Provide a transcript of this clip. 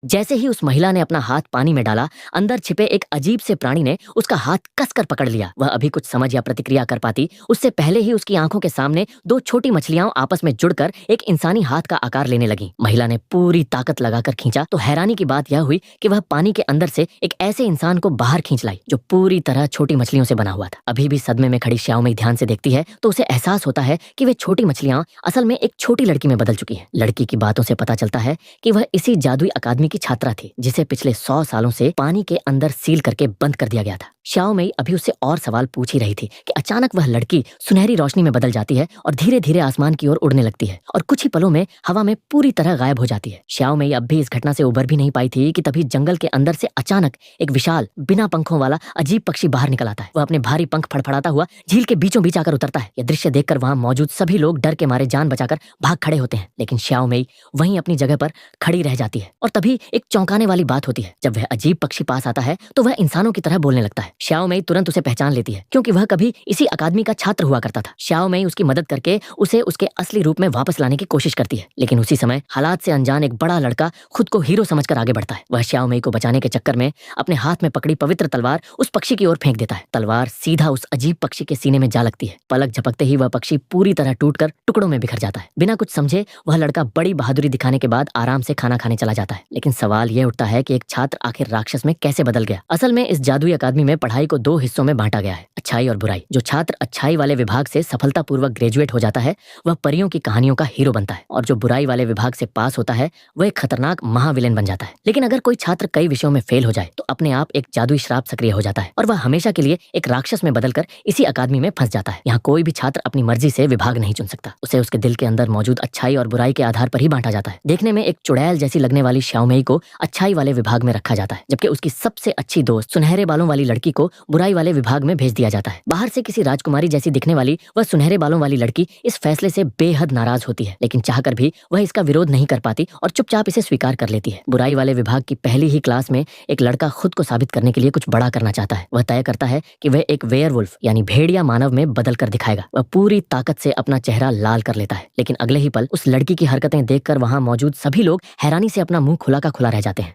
जैसे ही उस महिला ने अपना हाथ पानी में डाला, अंदर छिपे एक अजीब से प्राणी ने उसका हाथ कसकर पकड़ लिया। वह अभी कुछ समझ या प्रतिक्रिया कर पाती, उससे पहले ही उसकी आंखों के सामने दो छोटी मछलियां आपस में जुड़कर एक इंसानी हाथ का आकार लेने लगी। महिला ने पूरी ताकत लगाकर खींचा तो हैरानी की बात यह हुई कि वह पानी के अंदर से एक ऐसे इंसान को बाहर खींच लाई जो पूरी तरह छोटी मछलियों से बना हुआ था। अभी भी सदमे में खड़ी श्याओमई ध्यान से देखती है तो उसे एहसास होता है कि वे छोटी मछलियां असल में एक छोटी लड़की में बदल चुकी हैं। लड़की की बातों से पता चलता है कि वह इसी जादुई अकादमी की छात्रा थी जिसे पिछले 100 सालों से पानी के अंदर सील करके बंद कर दिया गया था। श्याओमई अभी उससे और सवाल पूछ ही रही थी कि अचानक वह लड़की सुनहरी रोशनी में बदल जाती है और धीरे धीरे आसमान की ओर उड़ने लगती है और कुछ ही पलों में हवा में पूरी तरह गायब हो जाती है। श्याओमई अब भी इस घटना से उबर भी नहीं पाई थी कि तभी जंगल के अंदर से अचानक एक विशाल बिना पंखों वाला अजीब पक्षी बाहर निकल आता है। वह अपने भारी पंख फड़फड़ाता हुआ झील के बीचों बीच आकर उतरता है। यह दृश्य देखकर वहां मौजूद सभी लोग डर के मारे जान बचाकर भाग खड़े होते हैं, लेकिन श्याओमई वहीं अपनी जगह पर खड़ी रह जाती है। और तभी एक चौंकाने वाली बात होती है। जब वह अजीब पक्षी पास आता है तो वह इंसानों की तरह बोलने लगता है। श्याओमई तुरंत उसे पहचान लेती है क्योंकि वह कभी इसी अकादमी का छात्र हुआ करता था। श्याओमई उसकी मदद करके उसे उसके असली रूप में वापस लाने की कोशिश करती है, लेकिन उसी समय हालात से अनजान एक बड़ा लड़का खुद को हीरो समझकर आगे बढ़ता है। वह श्याओमई को बचाने के चक्कर में अपने हाथ में पकड़ी पवित्र तलवार उस पक्षी की ओर फेंक देता है। तलवार सीधा उस अजीब पक्षी के सीने में जा लगती है। पलक झपकते ही वह पक्षी पूरी तरह टूटकर टुकड़ों में बिखर जाता है। बिना कुछ समझे वह लड़का बड़ी बहादुरी दिखाने के बाद आराम से खाना खाने चला जाता है। लेकिन सवाल यह उठता है कि एक छात्र आखिर राक्षस में कैसे बदल गया। असल में इस जादुई अकादमी में पढ़ाई को दो हिस्सों में बांटा गया है, अच्छाई और बुराई। जो छात्र अच्छाई वाले विभाग से सफलतापूर्वक ग्रेजुएट हो जाता है वह परियों की कहानियों का हीरो बनता है, और जो बुराई वाले विभाग से पास होता है वह एक खतरनाक महाविलेन बन जाता है। लेकिन अगर कोई छात्र कई विषयों में फेल हो जाए तो अपने आप एक जादुई श्राप सक्रिय हो जाता है और वह हमेशा के लिए एक राक्षस में बदलकर इसी अकादमी में फंस जाता है। यहाँ कोई भी छात्र अपनी मर्जी से विभाग नहीं चुन सकता, उसे उसके दिल के अंदर मौजूद अच्छाई और बुराई के आधार पर ही बांटा जाता है। देखने में एक चुड़ैल जैसी लगने वाली श्याओमई को अच्छाई वाले विभाग में रखा जाता है, जबकि उसकी सबसे अच्छी दोस्त सुनहरे बालों वाली लड़की को बुराई वाले विभाग में भेज दिया जाता है। बाहर से किसी राजकुमारी जैसी दिखने वाली वह सुनहरे बालों वाली लड़की इस फैसले से बेहद नाराज होती है, लेकिन चाहकर भी वह इसका विरोध नहीं कर पाती और चुपचाप इसे स्वीकार कर लेती है। बुराई वाले विभाग की पहली ही क्लास में एक लड़का खुद को साबित करने के लिए कुछ बड़ा करना चाहता है। वह तय करता है कि वह एक वेयरवुल्फ यानी भेड़िया मानव में बदल कर दिखाएगा। वह पूरी ताकत से अपना चेहरा लाल कर लेता है, लेकिन अगले ही पल उस लड़की की हरकतें देखकर वहां मौजूद सभी लोग हैरानी से अपना मुंह खुला का खुला रह जाते हैं।